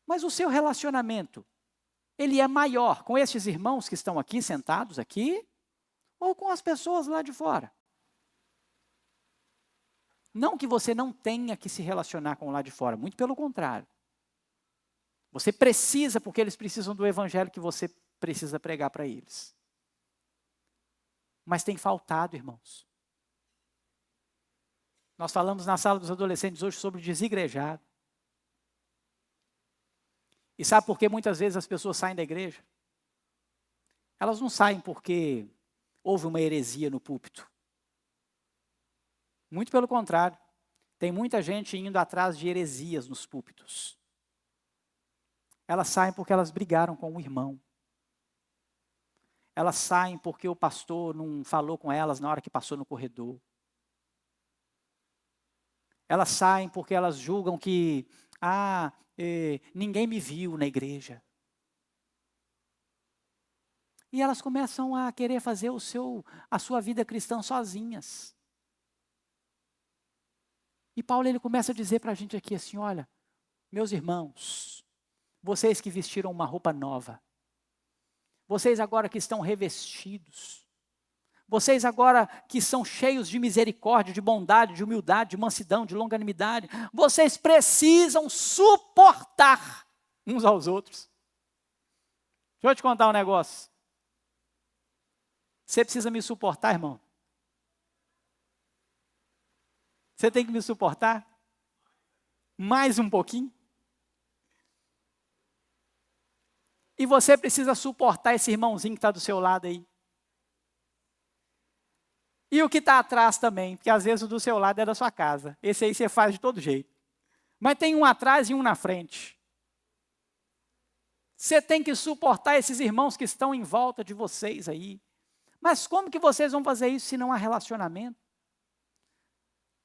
Mas o seu relacionamento, ele é maior com esses irmãos que estão aqui, sentados aqui, ou com as pessoas lá de fora? Não que você não tenha que se relacionar com o lá de fora, muito pelo contrário. Você precisa, porque eles precisam do evangelho que você precisa pregar para eles. Mas tem faltado, irmãos. Nós falamos na sala dos adolescentes hoje sobre desigrejado. E sabe por que muitas vezes as pessoas saem da igreja? Elas não saem porque houve uma heresia no púlpito. Muito pelo contrário. Tem muita gente indo atrás de heresias nos púlpitos. Elas saem porque elas brigaram com o irmão. Elas saem porque o pastor não falou com elas na hora que passou no corredor. Elas saem porque elas julgam que, ninguém me viu na igreja. E elas começam a querer fazer a sua vida cristã sozinhas. E Paulo ele começa a dizer para a gente aqui assim, olha, meus irmãos, vocês que vestiram uma roupa nova, vocês agora que estão revestidos, vocês agora que são cheios de misericórdia, de bondade, de humildade, de mansidão, de longanimidade, vocês precisam suportar uns aos outros. Deixa eu te contar um negócio. Você precisa me suportar, irmão? Você tem que me suportar? Mais um pouquinho? E você precisa suportar esse irmãozinho que está do seu lado aí. E o que está atrás também, porque às vezes o do seu lado é da sua casa. Esse aí você faz de todo jeito. Mas tem um atrás e um na frente. Você tem que suportar esses irmãos que estão em volta de vocês aí. Mas como que vocês vão fazer isso se não há relacionamento?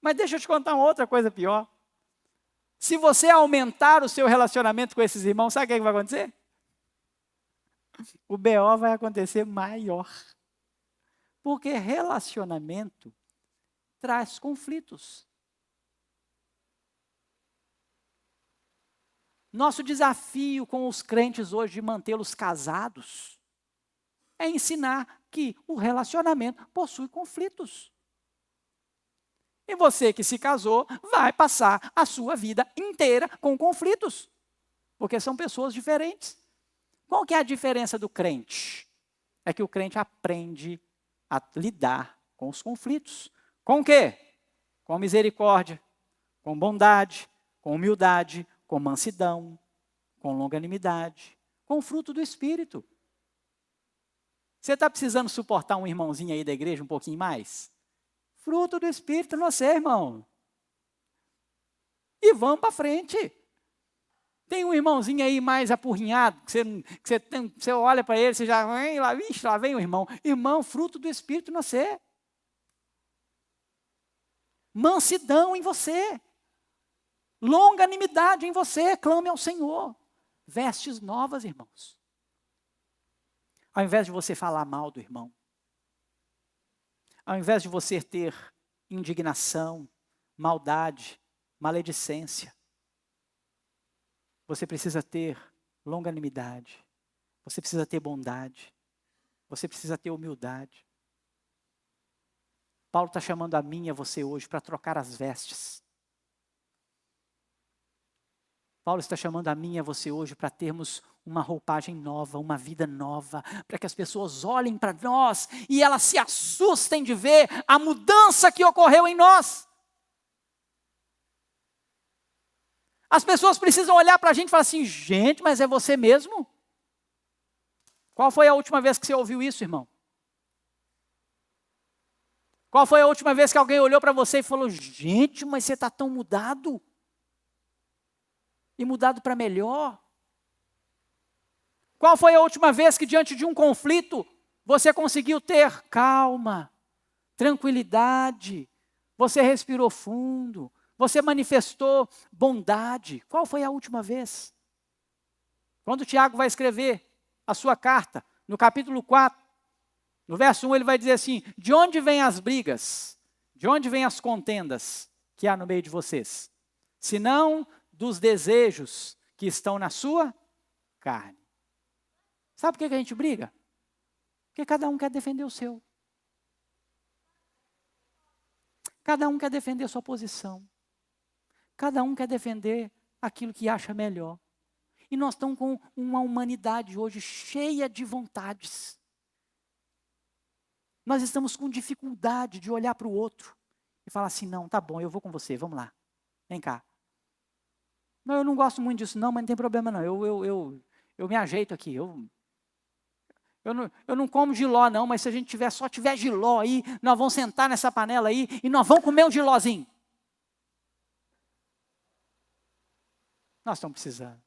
Mas deixa eu te contar uma outra coisa pior. Se você aumentar o seu relacionamento com esses irmãos, sabe o que vai acontecer? O BO vai acontecer maior. Porque relacionamento traz conflitos. Nosso desafio com os crentes hoje de mantê-los casados é ensinar que o relacionamento possui conflitos. E você que se casou vai passar a sua vida inteira com conflitos. Porque são pessoas diferentes. Qual que é a diferença do crente? É que o crente aprende a lidar com os conflitos. Com o quê? Com misericórdia, com bondade, com humildade, com mansidão, com longanimidade, com o fruto do Espírito. Você está precisando suportar um irmãozinho aí da igreja um pouquinho mais? Fruto do Espírito em você, irmão. E vamos para frente. Tem um irmãozinho aí mais apurrinhado, que você olha para ele, você já vem lá, vixe, lá vem o irmão. Irmão, fruto do Espírito em você. Mansidão em você. Longanimidade em você, clame ao Senhor. Vestes novas, irmãos. Ao invés de você falar mal do irmão, ao invés de você ter indignação, maldade, maledicência, você precisa ter longanimidade, você precisa ter bondade, você precisa ter humildade. Paulo está chamando a mim e a você hoje para trocar as vestes. Paulo está chamando a mim e a você hoje para termos uma roupagem nova, uma vida nova, para que as pessoas olhem para nós e elas se assustem de ver a mudança que ocorreu em nós. As pessoas precisam olhar para a gente e falar assim, gente, mas é você mesmo? Qual foi a última vez que você ouviu isso, irmão? Qual foi a última vez que alguém olhou para você e falou, gente, mas você está tão mudado? E mudado para melhor? Qual foi a última vez que diante de um conflito, você conseguiu ter calma, tranquilidade, você respirou fundo, você manifestou bondade? Qual foi a última vez? Quando Tiago vai escrever a sua carta, no capítulo 4, no verso 1, ele vai dizer assim, de onde vêm as brigas? De onde vêm as contendas que há no meio de vocês? Senão dos desejos que estão na sua carne. Sabe por que a gente briga? Porque cada um quer defender o seu. Cada um quer defender a sua posição. Cada um quer defender aquilo que acha melhor. E nós estamos com uma humanidade hoje cheia de vontades. Nós estamos com dificuldade de olhar para o outro e falar assim, não, tá bom, eu vou com você, vamos lá, vem cá. Não, eu não gosto muito disso não, mas não tem problema não, eu me ajeito aqui, eu não como jiló não, mas se a gente só tiver jiló aí, nós vamos sentar nessa panela aí e nós vamos comer um jilózinho. Nós estamos precisando.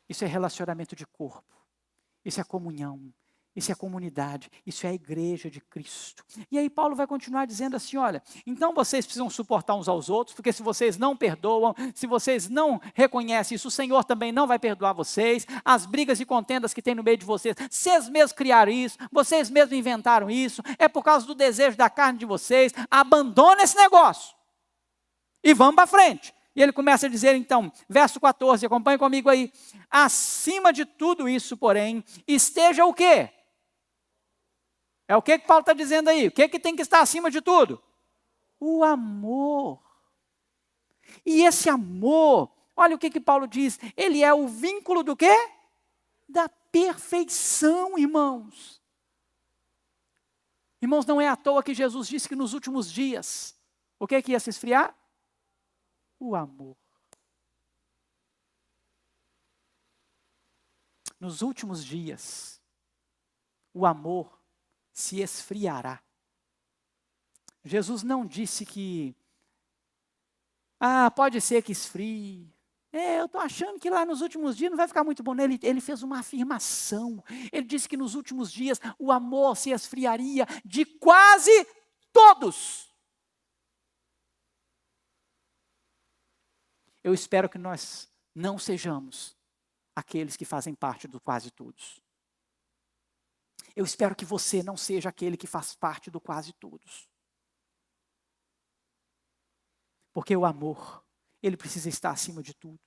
Isso é relacionamento de corpo, isso é comunhão, isso é comunidade, isso é a igreja de Cristo. E aí Paulo vai continuar dizendo assim, olha, então vocês precisam suportar uns aos outros, porque se vocês não perdoam, se vocês não reconhecem isso, o Senhor também não vai perdoar vocês, as brigas e contendas que tem no meio de vocês mesmos criaram isso, vocês mesmos inventaram isso, é por causa do desejo da carne de vocês, abandona esse negócio, e vamos para frente. E ele começa a dizer então, verso 14, acompanhe comigo aí, acima de tudo isso, porém, esteja o quê? É o que Paulo está dizendo aí? O que tem que estar acima de tudo? O amor. E esse amor, olha o que Paulo diz, ele é o vínculo do quê? Da perfeição, irmãos. Irmãos, não é à toa que Jesus disse que nos últimos dias, o que ia se esfriar? O amor. Nos últimos dias, o amor se esfriará. Jesus não disse que, pode ser que esfrie. Eu estou achando que lá nos últimos dias não vai ficar muito bom. Ele fez uma afirmação. Ele disse que nos últimos dias o amor se esfriaria de quase todos. Eu espero que nós não sejamos aqueles que fazem parte do quase todos. Eu espero que você não seja aquele que faz parte do quase todos. Porque o amor, ele precisa estar acima de tudo.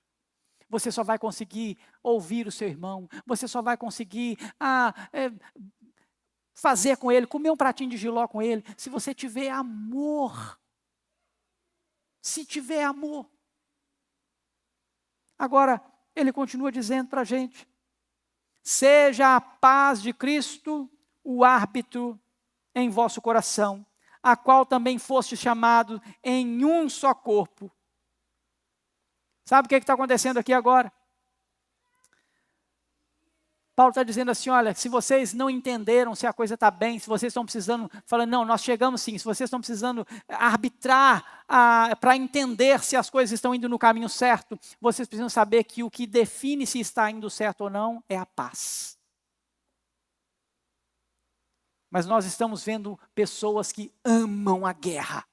Você só vai conseguir ouvir o seu irmão, você só vai conseguir fazer com ele, comer um pratinho de jiló com ele, se você tiver amor. Se tiver amor. Agora, ele continua dizendo para a gente, seja a paz de Cristo o árbitro em vosso coração, a qual também foste chamado em um só corpo. Sabe o que está acontecendo aqui agora? Paulo está dizendo assim, olha, se vocês não entenderam se a coisa está bem, se vocês estão precisando, falando, não, nós chegamos sim, se vocês estão precisando arbitrar para entender se as coisas estão indo no caminho certo, vocês precisam saber que o que define se está indo certo ou não é a paz. Mas nós estamos vendo pessoas que amam a guerra.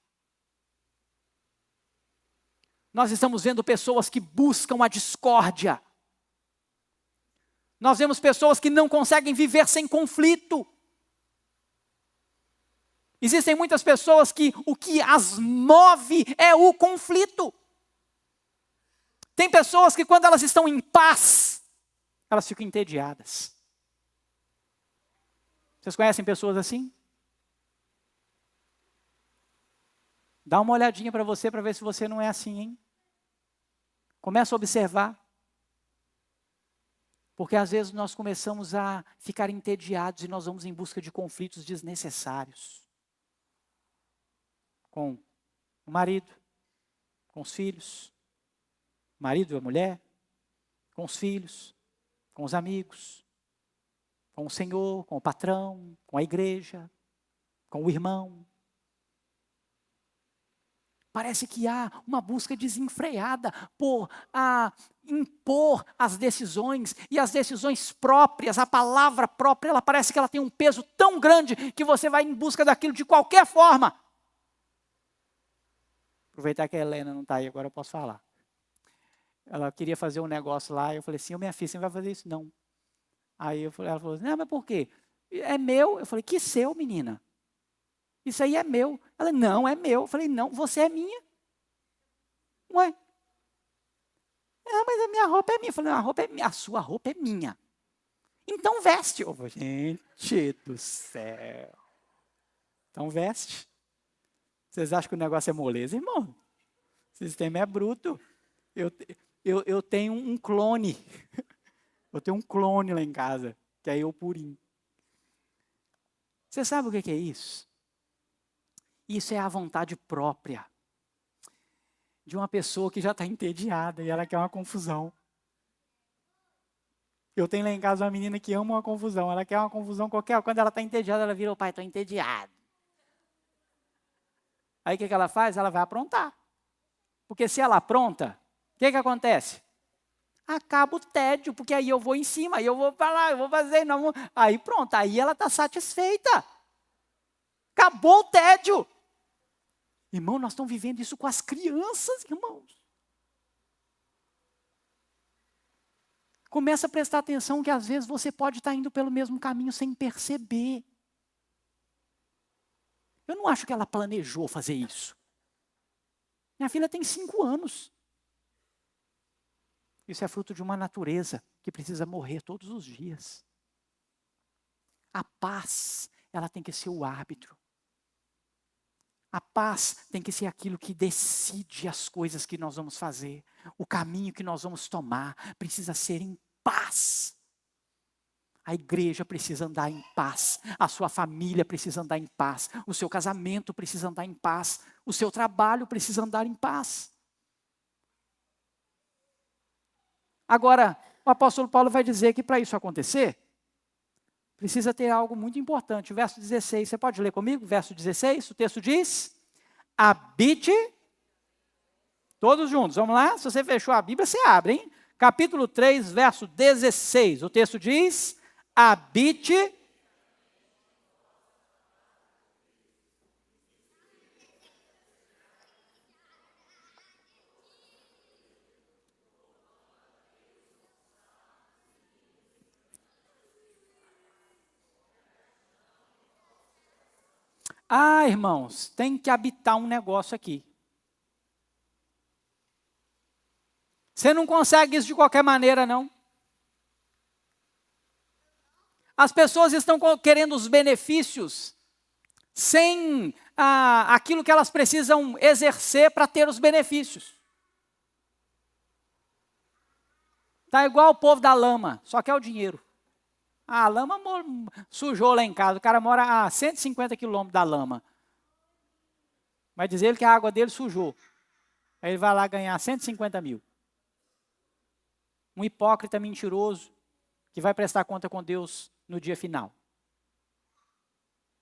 Nós estamos vendo pessoas que buscam a discórdia. Nós vemos pessoas que não conseguem viver sem conflito. Existem muitas pessoas que o que as move é o conflito. Tem pessoas que quando elas estão em paz, elas ficam entediadas. Vocês conhecem pessoas assim? Dá uma olhadinha para você ver se você não é assim, hein? Começa a observar. Porque às vezes nós começamos a ficar entediados e nós vamos em busca de conflitos desnecessários. Com o marido, com os filhos, o marido e a mulher, com os filhos, com os amigos, com o Senhor, com o patrão, com a igreja, com o irmão. Parece que há uma busca desenfreada por impor as decisões, e as decisões próprias, a palavra própria, ela parece que ela tem um peso tão grande que você vai em busca daquilo de qualquer forma. Aproveitar que a Helena não está aí, agora eu posso falar. Ela queria fazer um negócio lá, eu falei assim, minha filha, você não vai fazer isso não. Aí ela falou assim, não, mas por quê? É meu. Eu falei, que seu, menina? Isso aí é meu. Ela, não, é meu. Eu falei, não, você é minha. Ué? Não, mas a minha roupa é minha. Eu falei, não, a roupa é minha. A sua roupa é minha. Então veste. Eu falei, gente do céu. Então veste. Vocês acham que o negócio é moleza, irmão? O sistema é bruto. Eu tenho um clone. Eu tenho um clone lá em casa, que é eu purinho. Você sabe o que é isso? Isso é a vontade própria de uma pessoa que já está entediada e ela quer uma confusão. Eu tenho lá em casa uma menina que ama uma confusão. Ela quer uma confusão qualquer. Quando ela está entediada, ela vira, pai, estou entediado. Aí o que ela faz? Ela vai aprontar. Porque se ela apronta, o que acontece? Acaba o tédio, porque aí eu vou em cima, aí eu vou para lá, eu vou fazer. Não, aí pronto, aí ela está satisfeita. Acabou o tédio. Irmão, nós estamos vivendo isso com as crianças, irmãos. Começa a prestar atenção que às vezes você pode estar indo pelo mesmo caminho sem perceber. Eu não acho que ela planejou fazer isso. Minha filha tem 5 anos. Isso é fruto de uma natureza que precisa morrer todos os dias. A paz, ela tem que ser o árbitro. A paz tem que ser aquilo que decide as coisas que nós vamos fazer. O caminho que nós vamos tomar precisa ser em paz. A igreja precisa andar em paz. A sua família precisa andar em paz. O seu casamento precisa andar em paz. O seu trabalho precisa andar em paz. Agora, o apóstolo Paulo vai dizer que para isso acontecer, precisa ter algo muito importante. O verso 16, você pode ler comigo? Verso 16, o texto diz, habite, todos juntos, vamos lá? Se você fechou a Bíblia, você abre, hein? Capítulo 3, verso 16, o texto diz, habite. Ah, irmãos, tem que habitar um negócio aqui. Você não consegue isso de qualquer maneira, não. As pessoas estão querendo os benefícios sem aquilo que elas precisam exercer para ter os benefícios. Está igual o povo da lama, só quer o dinheiro. A lama sujou lá em casa, o cara mora a 150 quilômetros da lama. Vai dizer ele que a água dele sujou. Aí ele vai lá ganhar 150 mil. Um hipócrita mentiroso que vai prestar conta com Deus no dia final.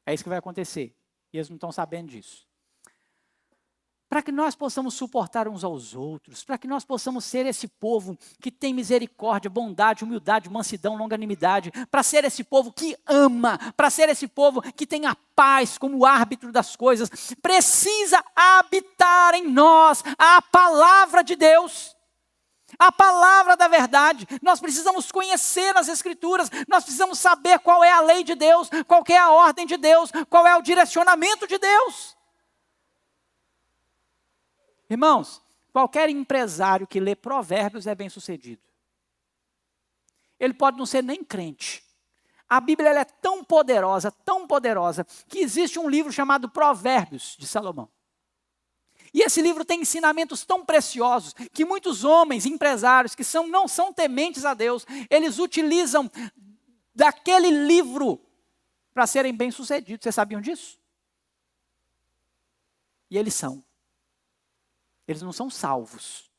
É isso que vai acontecer. E eles não estão sabendo disso. Para que nós possamos suportar uns aos outros, para que nós possamos ser esse povo que tem misericórdia, bondade, humildade, mansidão, longanimidade, para ser esse povo que ama, para ser esse povo que tem a paz como árbitro das coisas, precisa habitar em nós a palavra de Deus. A palavra da verdade. Nós precisamos conhecer as Escrituras, nós precisamos saber qual é a lei de Deus, qual é a ordem de Deus, qual é o direcionamento de Deus. Irmãos, qualquer empresário que lê Provérbios é bem-sucedido. Ele pode não ser nem crente. A Bíblia ela é tão poderosa, que existe um livro chamado Provérbios de Salomão. E esse livro tem ensinamentos tão preciosos que muitos homens, empresários, que não são tementes a Deus, eles utilizam daquele livro para serem bem-sucedidos. Vocês sabiam disso? E eles são. Eles não são salvos,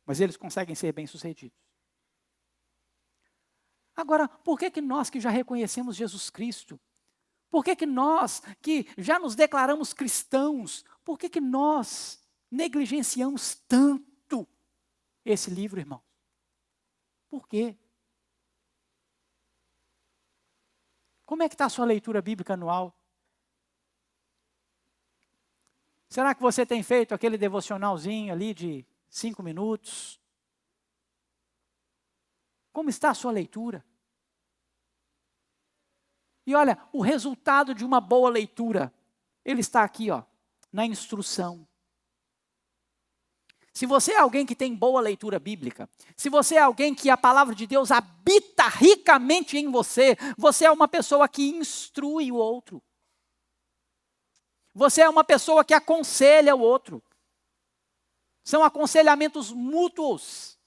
mas eles conseguem ser bem-sucedidos. Agora, por que nós que já reconhecemos Jesus Cristo, por que nós que já nos declaramos cristãos, por que nós negligenciamos tanto esse livro, irmão? Por quê? Como é que está a sua leitura bíblica anual? Será que você tem feito aquele devocionalzinho ali de 5 minutos? Como está a sua leitura? E olha, o resultado de uma boa leitura, ele está aqui, ó, na instrução. Se você é alguém que tem boa leitura bíblica, se você é alguém que a palavra de Deus habita ricamente em você, você é uma pessoa que instrui o outro. Você é uma pessoa que aconselha o outro. São aconselhamentos mútuos.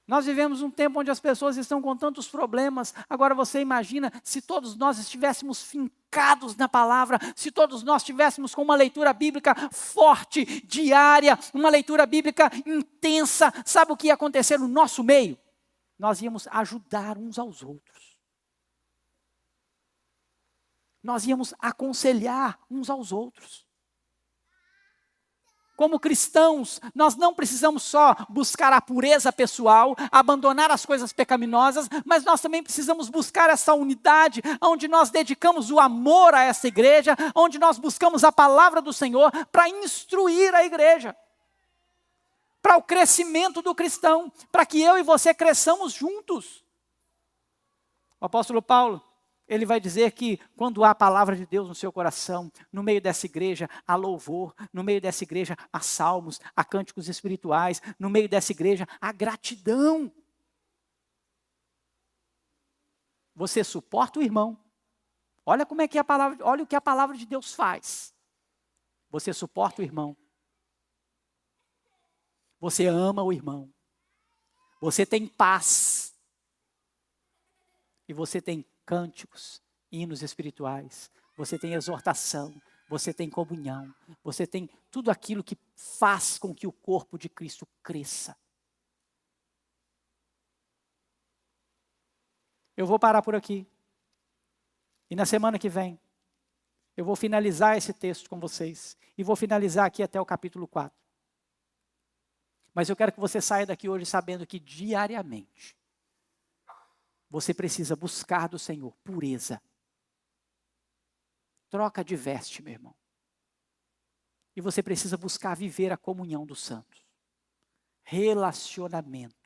Nós vivemos um tempo onde as pessoas estão com tantos problemas. Agora você imagina se todos nós estivéssemos fincados na palavra, se todos nós estivéssemos com uma leitura bíblica forte, diária, uma leitura bíblica intensa. Sabe o que ia acontecer no nosso meio? Nós íamos ajudar uns aos outros. Nós íamos aconselhar uns aos outros. Como cristãos, nós não precisamos só buscar a pureza pessoal, abandonar as coisas pecaminosas, mas nós também precisamos buscar essa unidade, onde nós dedicamos o amor a essa igreja, onde nós buscamos a palavra do Senhor para instruir a igreja, para o crescimento do cristão, para que eu e você cresçamos juntos. O apóstolo Paulo, ele vai dizer que quando há a palavra de Deus no seu coração, no meio dessa igreja há louvor, no meio dessa igreja há salmos, há cânticos espirituais, no meio dessa igreja há gratidão. Você suporta o irmão. Olha como é que olha o que a palavra de Deus faz. Você suporta o irmão. Você ama o irmão. Você tem paz. E você tem cânticos, hinos espirituais, você tem exortação, você tem comunhão, você tem tudo aquilo que faz com que o corpo de Cristo cresça. Eu vou parar por aqui. E na semana que vem, eu vou finalizar esse texto com vocês. E vou finalizar aqui até o capítulo 4. Mas eu quero que você saia daqui hoje sabendo que diariamente, você precisa buscar do Senhor pureza. Troca de veste, meu irmão. E você precisa buscar viver a comunhão dos santos. Relacionamento.